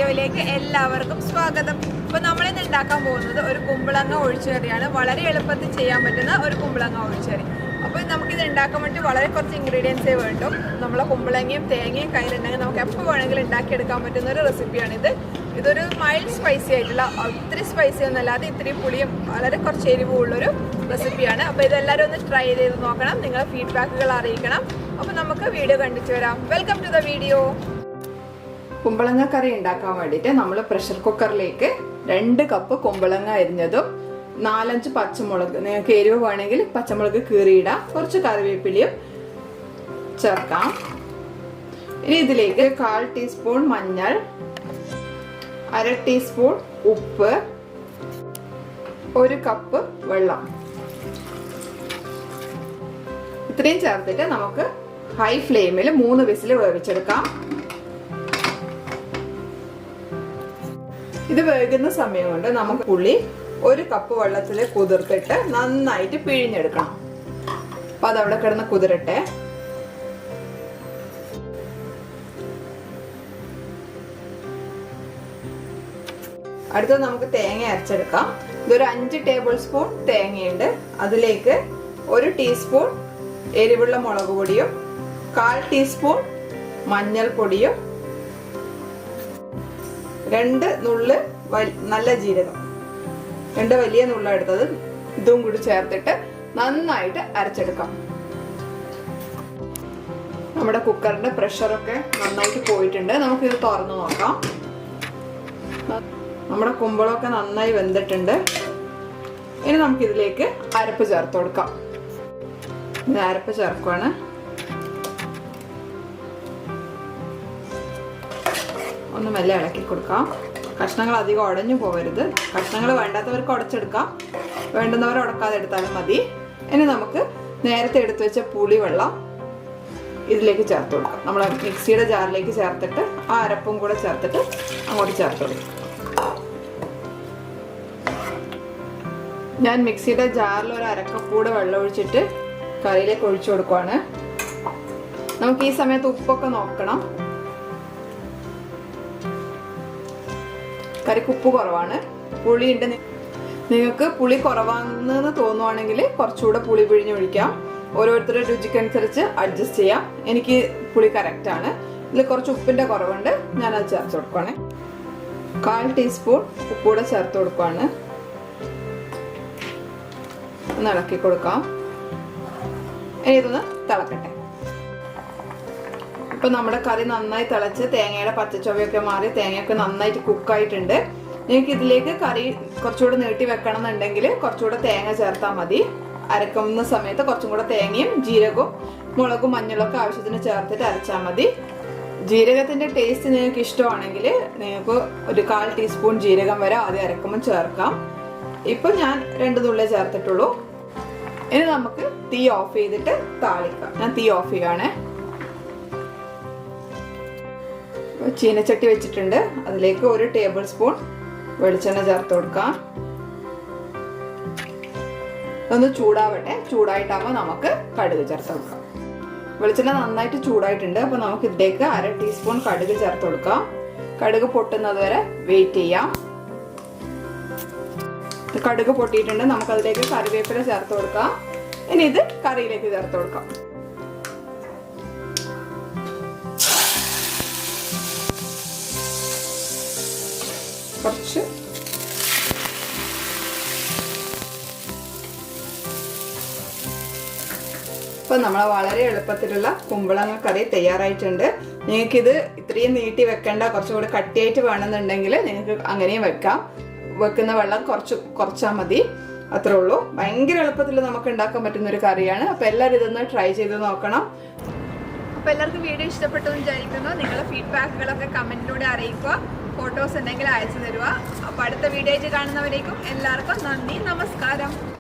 വീഡിയോയിലേക്ക് എല്ലാവർക്കും സ്വാഗതം. അപ്പോൾ നമ്മളിന്ന് ഉണ്ടാക്കാൻ പോകുന്നത് ഒരു കുമ്പളങ്ങ ഒഴിച്ചുകറിയാണ്. വളരെ എളുപ്പത്തിൽ ചെയ്യാൻ പറ്റുന്ന ഒരു കുമ്പളങ്ങ ഒഴിച്ചുകറി. അപ്പോൾ നമുക്കിത് ഉണ്ടാക്കാൻ വേണ്ടി വളരെ കുറച്ച് ഇൻഗ്രീഡിയൻസേ വേണ്ടും. നമ്മളെ കുമ്പളങ്ങയും തേങ്ങയും കയ്യിലുണ്ടെങ്കിൽ നമുക്ക് എപ്പോൾ വേണമെങ്കിലും ഉണ്ടാക്കിയെടുക്കാൻ പറ്റുന്ന ഒരു റെസിപ്പിയാണിത്. ഇതൊരു മൈൽഡ് സ്പൈസി ആയിട്ടുള്ള, ഒത്തിരി സ്പൈസി ഒന്നല്ലാതെ ഇത്തിരി പുളിയും വളരെ കുറച്ച് എരിവുള്ളൊരു റെസിപ്പിയാണ്. അപ്പോൾ ഇതെല്ലാവരും ഒന്ന് ട്രൈ ചെയ്ത് നോക്കണം. നിങ്ങളെ ഫീഡ്ബാക്കുകൾ അറിയിക്കണം. അപ്പോൾ നമുക്ക് വീഡിയോ കണ്ടിട്ട് വരാം. Welcome to the video. കുമ്പളങ്ങ കറി ഉണ്ടാക്കാൻ വേണ്ടിയിട്ട് നമ്മൾ പ്രഷർ കുക്കറിലേക്ക് 2 കപ്പ് കുമ്പളങ്ങ അരിഞ്ഞതും 4-5 പച്ചമുളക്, നിങ്ങൾക്ക് എരിവ് വേണമെങ്കിൽ പച്ചമുളക് കീറിയിടാം, കുറച്ച് കറിവേപ്പിലയും ചേർക്കാം. ഇനി ഇതിലേക്ക് 1/4 ടീസ്പൂൺ മഞ്ഞൾ, 1/2 ടീസ്പൂൺ ഉപ്പ്, 1 കപ്പ് വെള്ളം, ഇത്രയും ചേർത്തിട്ട് നമുക്ക് ഹൈ ഫ്ലെയിമിൽ 3 വിസിൽ വേവിച്ചെടുക്കാം. ഇത് വേകുന്ന സമയം കൊണ്ട് നമുക്ക് പുളി 1 കപ്പ് വെള്ളത്തിൽ കുതിർത്തിട്ട് നന്നായിട്ട് പിഴിഞ്ഞെടുക്കണം. അപ്പൊ അതവിടെ കിടന്ന് കുതിരട്ടെ. അടുത്തത് നമുക്ക് തേങ്ങ അരച്ചെടുക്കാം. ഇതൊരു 5 ടേബിൾ സ്പൂൺ തേങ്ങയുണ്ട്. അതിലേക്ക് 1 ടീസ്പൂൺ എരിവുള്ള മുളക് പൊടിയും 1/4 ടീസ്പൂൺ മഞ്ഞൾപ്പൊടിയും 2 നുള്ള് നല്ല ജീരകം, 2 വലിയ നുള്ള എടുത്തത്, ഇതും കൂടി ചേർത്തിട്ട് നന്നായിട്ട് അരച്ചെടുക്കാം. നമ്മുടെ കുക്കറിന്റെ പ്രഷറൊക്കെ നന്നായിട്ട് പോയിട്ടുണ്ട്. നമുക്കിത് തുറന്നു നോക്കാം. നമ്മുടെ കുമ്പളമൊക്കെ നന്നായി വെന്തിട്ടുണ്ട്. ഇനി നമുക്കിതിലേക്ക് അരപ്പ് ചേർത്ത് കൊടുക്കാം. ഇത് അരപ്പ് ചേർക്കുവാണ്. ഒന്ന് മെല്ലെ ഇളക്കി കൊടുക്കാം. കഷ്ണങ്ങൾ അധികം ഉടഞ്ഞു പോകരുത്. കഷ്ണങ്ങൾ വേണ്ടാത്തവർക്ക് ഉടച്ചെടുക്കാം, വേണ്ടുന്നവർ ഉടക്കാതെ എടുത്താലും മതി. ഇനി നമുക്ക് നേരത്തെ എടുത്തു വെച്ച പുളിവെള്ളം ഇതിലേക്ക് ചേർത്ത് കൊടുക്കാം. നമ്മൾ മിക്സിയുടെ ജാറിലേക്ക് ചേർത്തിട്ട് ആ അരപ്പും കൂടെ ചേർത്തിട്ട് അങ്ങോട്ട് ചേർത്ത് കൊടുക്കാം. ഞാൻ മിക്സിയുടെ ജാറിൽ 1/2 കപ്പ് കൂടെ വെള്ളം ഒഴിച്ചിട്ട് കറിയിലേക്ക് ഒഴിച്ചു കൊടുക്കുവാണ്. നമുക്ക് ഈ സമയത്ത് ഉപ്പൊക്കെ നോക്കണം. കറിക്ക് ഉപ്പ് കുറവാണ്, പുളിയുണ്ട്. നിങ്ങൾക്ക് പുളി കുറവാണെന്ന് തോന്നുവാണെങ്കിൽ കുറച്ചുകൂടെ പുളി പിഴിഞ്ഞ് ഒഴിക്കാം. ഓരോരുത്തരുടെ രുചിക്കനുസരിച്ച് അഡ്ജസ്റ്റ് ചെയ്യാം. എനിക്ക് പുളി കറക്റ്റ് ആണ്. ഇതിൽ കുറച്ച് ഉപ്പിന്റെ കുറവുണ്ട്, ഞാനത് ചേർത്ത് കൊടുക്കുവാണ്. 1/4 ടീസ്പൂൺ ഉപ്പൂടെ ചേർത്ത് കൊടുക്കുവാണ്. ഒന്ന് ഇളക്കി കൊടുക്കാം. ഇനി ഇതൊന്ന് തിളക്കട്ടെ. ഇപ്പൊ നമ്മുടെ കറി നന്നായി തിളച്ച് തേങ്ങയുടെ പച്ചച്ചൊവയൊക്കെ മാറി തേങ്ങയൊക്കെ നന്നായിട്ട് കുക്കായിട്ടുണ്ട്. നിങ്ങൾക്ക് ഇതിലേക്ക് കറി കുറച്ചുകൂടെ നീട്ടി വെക്കണം എന്നുണ്ടെങ്കിൽ കുറച്ചുകൂടെ തേങ്ങ ചേർത്താൽ മതി. അരക്കുന്ന സമയത്ത് കുറച്ചും കൂടെ തേങ്ങയും ജീരകവും മുളകും മഞ്ഞളൊക്കെ ആവശ്യത്തിന് ചേർത്തിട്ട് അരച്ചാൽ മതി. ജീരകത്തിന്റെ ടേസ്റ്റ് നിങ്ങൾക്ക് ഇഷ്ടമാണെങ്കിൽ നിങ്ങൾക്ക് ഒരു 1/4 ടീസ്പൂൺ ജീരകം വരെ ആദ്യം അരക്കുമ്പോൾ ചേർക്കാം. ഇപ്പൊ ഞാൻ 2 നുള്ളേ ചേർത്തിട്ടുള്ളൂ. ഇനി നമുക്ക് തീ ഓഫ് ചെയ്തിട്ട് താളിക്കാം. ഞാൻ തീ ഓഫ് ചെയ്യുകയാണേ. ചീനച്ചട്ടി വെച്ചിട്ടുണ്ട്. അതിലേക്ക് 1 ടേബിൾ സ്പൂൺ വെളിച്ചെണ്ണ ചേർത്ത് കൊടുക്കാം. ഒന്ന് ചൂടാവട്ടെ. ചൂടായിട്ടാകുമ്പോൾ നമുക്ക് കടുക് ചേർത്ത് കൊടുക്കാം. വെളിച്ചെണ്ണ നന്നായിട്ട് ചൂടായിട്ടുണ്ട്. അപ്പൊ നമുക്ക് ഇതിലേക്ക് 1/2 ടീസ്പൂൺ കടുക് ചേർത്ത് കൊടുക്കാം. കടുക് പൊട്ടുന്നത് വരെ വെയിറ്റ് ചെയ്യാം. കടുക് പൊട്ടിയിട്ടുണ്ട്. നമുക്ക് അതിലേക്ക് കറിവേപ്പില ചേർത്ത് കൊടുക്കാം. ഇനി ഇത് കറിയിലേക്ക് ചേർത്ത് കൊടുക്കാം. കുറച്ച് ഇപ്പൊ നമ്മളെ വളരെ എളുപ്പത്തിലുള്ള കുമ്പളങ്ങ കറി തയ്യാറായിട്ടുണ്ട്. നിങ്ങൾക്കിത് ഇത്രയും നീട്ടി വെക്കേണ്ട, കുറച്ചുകൂടി കട്ടിയായിട്ട് വേണമെന്നുണ്ടെങ്കിൽ നിങ്ങൾക്ക് അങ്ങനെയും വെക്കാം. വെക്കുന്ന വെള്ളം കുറച്ചാൽ മതി. അത്രേ ഉള്ളൂ. ഭയങ്കര എളുപ്പത്തിൽ നമുക്ക് ഉണ്ടാക്കാൻ പറ്റുന്ന ഒരു കറിയാണ്. അപ്പൊ എല്ലാവരും ഇതൊന്ന് ട്രൈ ചെയ്ത് നോക്കണം. അപ്പൊ എല്ലാവർക്കും വീഡിയോ ഇഷ്ടപ്പെട്ടു എന്ന് വിചാരിക്കുന്നു. നിങ്ങളുടെ ഫീഡ്ബാക്കുകളൊക്കെ കമന്റിലൂടെ അറിയിക്കുക. ഫോട്ടോസ് ഉണ്ടെങ്കിൽ അയച്ചു തരുക. അപ്പൊ അടുത്ത വീഡിയോ കാണുന്നവരേക്കും എല്ലാവർക്കും നന്ദി, നമസ്കാരം.